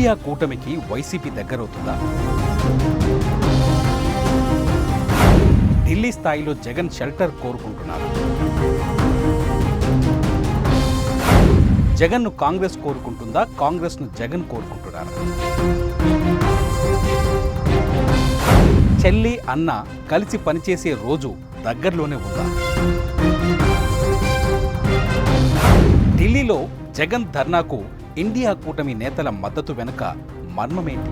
India కూటమికి YCP దగ్గరవుతుందా? Delhi స్థాయిలో Jagan shelter కోరుకుంటున్నారు. జగన్ను కాంగ్రెస్ కోరుకుంటుందా? కాంగ్రెస్ను జగన్ కోరుకుంటున్నారా? చెల్లి అన్న కలిసి పనిచేసే రోజు దగ్గరలోనే ఉందా? ఢిల్లీలో జగన్ ధర్నాకు ఇండియా కూటమి నేతల మద్దతు వెనుక మర్మమేంటి?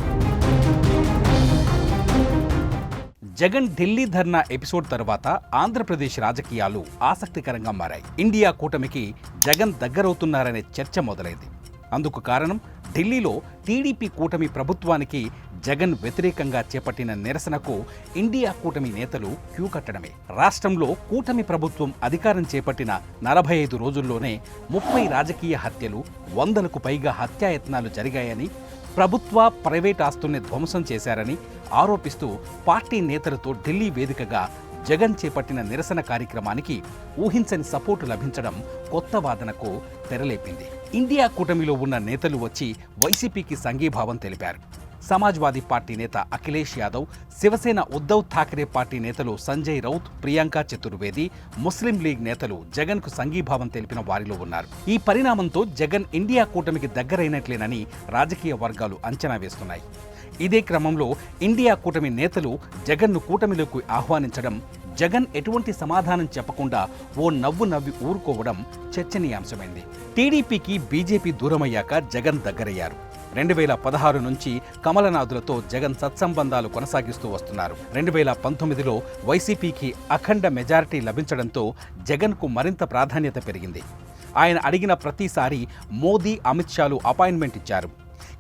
జగన్ ఢిల్లీ ధర్నా ఎపిసోడ్ తర్వాత ఆంధ్రప్రదేశ్ రాజకీయాలు ఆసక్తికరంగా మారాయి. ఇండియా కూటమికి జగన్ దగ్గరవుతున్నారనే చర్చ మొదలైంది. అందుకు కారణం ఢిల్లీలో టీడీపీ కూటమి ప్రభుత్వానికి జగన్ వ్యతిరేకంగా చేపట్టిన నిరసనకు ఇండియా కూటమి నేతలు క్యూ కట్టడమే. రాష్ట్రంలో కూటమి ప్రభుత్వం అధికారం చేపట్టిన 45 రోజుల్లోనే 30 రాజకీయ హత్యలు, 100కు పైగా హత్యాయత్నాలు జరిగాయని, ప్రభుత్వ ప్రైవేట్ ఆస్తుల్ని ధ్వంసం చేశారని ఆరోపిస్తూ పార్టీ నేతలతో ఢిల్లీ వేదికగా జగన్ చేపట్టిన నిరసన కార్యక్రమానికి ఊహించని సపోర్టు లభించడం కొత్త వాదనకు తెరలేపింది. ఇండియా కూటమిలో ఉన్న నేతలు వచ్చి వైసీపీకి సంఘీభావం తెలిపారు. సమాజ్వాదీ పార్టీ నేత అఖిలేష్ యాదవ్, శివసేన ఉద్ధవ్ ఠాక్రే పార్టీ నేతలు సంజయ్ రౌత్, ప్రియాంక చతుర్వేది, ముస్లిం లీగ్ నేతలు జగన్కు సంఘీభావం తెలిపిన వారిలో ఉన్నారు. ఈ పరిణామంతో జగన్ ఇండియా కూటమికి దగ్గరైనట్లేనని రాజకీయ వర్గాలు అంచనా వేస్తున్నాయి. ఇదే క్రమంలో ఇండియా కూటమి నేతలు జగన్ను కూటమిలోకి ఆహ్వానించడం, జగన్ ఎటువంటి సమాధానం చెప్పకుండా ఓ నవ్వు నవ్వి ఊరుకోవడం చర్చనీయాంశమైంది. టీడీపీకి బీజేపీ దూరమయ్యాక జగన్ దగ్గరయ్యారు. 2016 నుంచి కమలనాథులతో జగన్ సత్సంబంధాలు కొనసాగిస్తూ వస్తున్నారు. 2019లో వైసీపీకి అఖండ మెజారిటీ లభించడంతో జగన్కు మరింత ప్రాధాన్యత పెరిగింది. ఆయన అడిగిన ప్రతిసారి మోదీ, అమిత్ షాలు అపాయింట్మెంట్ ఇచ్చారు.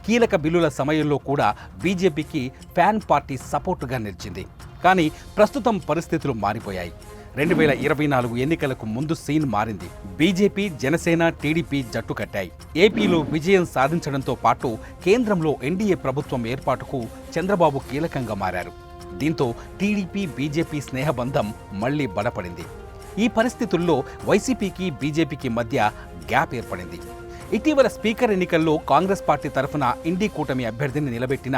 కీలక బిల్లుల సమయంలో కూడా బీజేపీకి ఫ్యాన్ పార్టీ సపోర్టుగా నిలిచింది. కానీ ప్రస్తుతం పరిస్థితులు మారిపోయాయి. 2024 ఎన్నికలకు ముందు సీన్ మారింది. బీజేపీ, జనసేన, టీడీపీ జట్టు కట్టాయి. ఏపీలో విజయం సాధించడంతో పాటు కేంద్రంలో ఎన్డీఏ ప్రభుత్వం ఏర్పాటుకు చంద్రబాబు కీలకంగా మారారు. దీంతో టీడీపీ, బీజేపీ స్నేహబంధం మళ్లీ బలపడింది. ఈ పరిస్థితుల్లో వైసీపీకి, బీజేపీకి మధ్య గ్యాప్ ఏర్పడింది. ఇటీవల స్పీకర్ ఎన్నికల్లో కాంగ్రెస్ పార్టీ తరఫున ఇండి కూటమి అభ్యర్థిని నిలబెట్టిన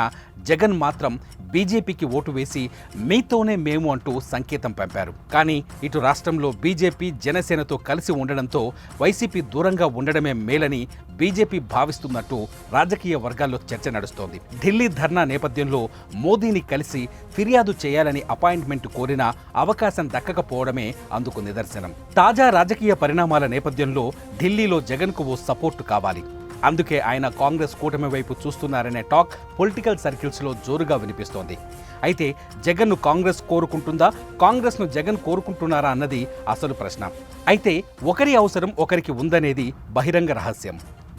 జగన్ మాత్రం బీజేపీకి ఓటు వేసి మీతోనే మేము అంటూ సంకేతం పంపారు. కానీ ఇటు రాష్ట్రంలో బీజేపీ, జనసేనతో కలిసి ఉండడంతో వైసీపీ దూరంగా ఉండడమే మేలని బీజేపీ భావిస్తున్నట్టు రాజకీయ వర్గాల్లో చర్చ నడుస్తోంది. ఢిల్లీ ధర్నా నేపథ్యంలో మోదీని కలిసి ఫిర్యాదు చేయాలని అపాయింట్మెంట్ కోరినా అవకాశం దక్కకపోవడమే అందుకు నిదర్శనం. తాజా రాజకీయ పరిణామాల నేపథ్యంలో ఢిల్లీలో జగన్కు ఓ సపోర్టు కావాలి. అందుకే ఆయన కాంగ్రెస్ కూటమి వైపు చూస్తున్నారనే టాక్ పొలిటికల్ సర్కిల్స్లో జోరుగా వినిపిస్తోంది. అయితే జగన్ను కాంగ్రెస్ కోరుకుంటుందా, కాంగ్రెస్ను జగన్ కోరుకుంటున్నారా అన్నది అసలు ప్రశ్న. అయితే ఒకరి అవసరం ఒకరికి ఉందనేది బహిరంగ రహస్యం.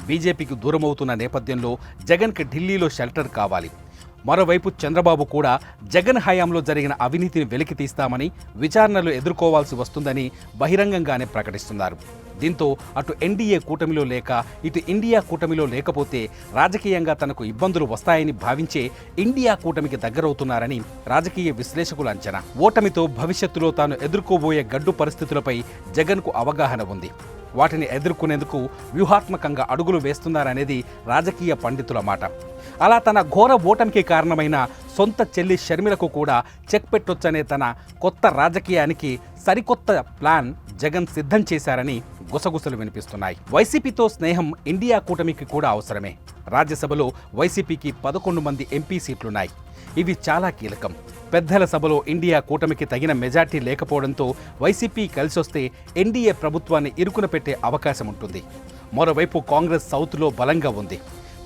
బీజేపీకి దూరమవుతున్న నేపథ్యంలో జగన్కి ఢిల్లీలో షెల్టర్ కావాలి. మరోవైపు చంద్రబాబు కూడా జగన్ హయాంలో జరిగిన అవినీతిని వెలికి తీస్తామని, విచారణలు ఎదుర్కోవాల్సి వస్తుందని బహిరంగంగానే ప్రకటిస్తున్నారు. దీంతో అటు ఎన్డీఏ కూటమిలో లేక ఇటు ఇండియా కూటమిలో లేకపోతే రాజకీయంగా తనకు ఇబ్బందులు వస్తాయని భావించే ఇండియా కూటమికి దగ్గరవుతున్నారని రాజకీయ విశ్లేషకుల అంచనా. ఓటమితో భవిష్యత్తులో తాను ఎదుర్కోబోయే గడ్డు పరిస్థితులపై జగన్కు అవగాహన ఉంది. వాటిని ఎదుర్కొనేందుకు వ్యూహాత్మకంగా అడుగులు వేస్తున్నారనేది రాజకీయ పండితుల మాట. అలా తన ఘోర ఓటమికి కారణమైన సొంత చెల్లి షర్మిలకు కూడా చెక్ పెట్టొచ్చనే తన కొత్త రాజకీయానికి సరికొత్త ప్లాన్ జగన్ సిద్ధం చేశారని గుసగుసలు వినిపిస్తున్నాయి. వైసీపీతో స్నేహం ఇండియా కూటమికి కూడా అవసరమే. రాజ్యసభలో వైసీపీకి 11 మంది ఎంపీ సీట్లున్నాయి. ఇవి చాలా కీలకం. పెద్దల సభలో ఇండియా కూటమికి తగిన మెజార్టీ లేకపోవడంతో వైసీపీ కలిసొస్తే ఎన్డీఏ ప్రభుత్వాన్ని ఇరుకున పెట్టే అవకాశం ఉంటుంది. మరోవైపు కాంగ్రెస్ సౌత్లో బలంగా ఉంది.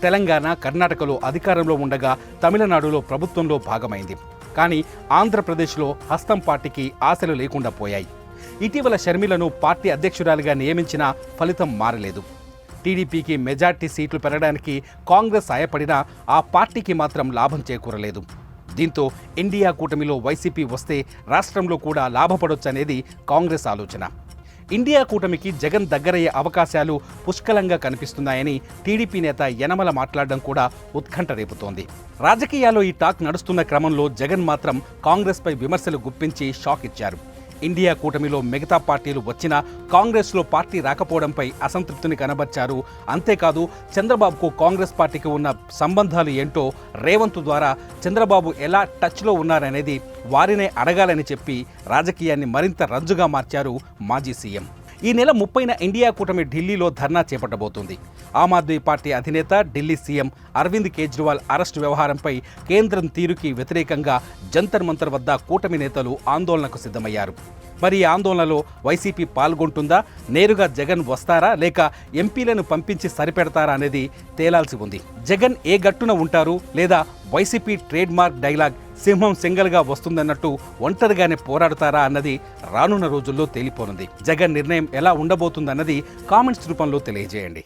తెలంగాణ, కర్ణాటకలో అధికారంలో ఉండగా తమిళనాడులో ప్రభుత్వంలో భాగమైంది. కానీ ఆంధ్రప్రదేశ్లో హస్తం పార్టీకి ఆశలు లేకుండా పోయాయి. ఇటీవల షర్మిలను పార్టీ అధ్యక్షురాలిగా నియమించినా ఫలితం మారలేదు. టీడీపీకి మెజార్టీ సీట్లు పెరగడానికి కాంగ్రెస్ సాయపడినా ఆ పార్టీకి మాత్రం లాభం చేకూరలేదు. దీంతో ఇండియా కూటమిలో వైసీపీ వస్తే రాష్ట్రంలో కూడా లాభపడొచ్చనేది కాంగ్రెస్ ఆలోచన. ఇండియా కూటమికి జగన్ దగ్గరయ్యే అవకాశాలు పుష్కలంగా కనిపిస్తున్నాయని టీడీపీ నేత యనమల మాట్లాడడం కూడా ఉత్కంఠ రేపుతోంది. రాజకీయాల్లో ఈ టాక్ నడుస్తున్న క్రమంలో జగన్ మాత్రం కాంగ్రెస్పై విమర్శలు గుప్పించి షాక్ ఇచ్చారు. ఇండియా కూటమిలో మిగతా పార్టీలు వచ్చినా కాంగ్రెస్లో పార్టీ రాకపోవడంపై అసంతృప్తిని కనబర్చారు. అంతేకాదు చంద్రబాబుకు కాంగ్రెస్ పార్టీకి ఉన్న సంబంధాలు ఏంటో రేవంత్ ద్వారా చంద్రబాబు ఎలా టచ్లో ఉన్నారనేది వారినే అడగాలని చెప్పి రాజకీయాన్ని మరింత రంజుగా మార్చారు మాజీ సీఎం. ఈ నెల 30న ఇండియా కూటమి ఢిల్లీలో ధర్నా చేపట్టబోతోంది. ఆమ్ ఆద్మీ పార్టీ అధినేత ఢిల్లీ సీఎం అరవింద్ కేజ్రీవాల్ అరెస్టు వ్యవహారంపై కేంద్రం తీరుకి వ్యతిరేకంగా జంతర్ మంతర్ వద్ద కూటమి నేతలు ఆందోళనకు సిద్ధమయ్యారు. మరి ఈ ఆందోళనలో వైసీపీ పాల్గొంటుందా, నేరుగా జగన్ వస్తారా లేక ఎంపీలను పంపించి సరిపెడతారా అనేది తేలాల్సి ఉంది. జగన్ ఏ గట్టున ఉంటారు లేదా వైసీపీ ట్రేడ్ మార్క్ డైలాగ్ సింహం సింగల్గా వస్తుందన్నట్టు ఒంటరిగానే పోరాడతారా అన్నది రానున్న రోజుల్లో తేలిపోనుంది. జగన్ నిర్ణయం ఎలా ఉండబోతుందన్నది కామెంట్స్ రూపంలో తెలియజేయండి.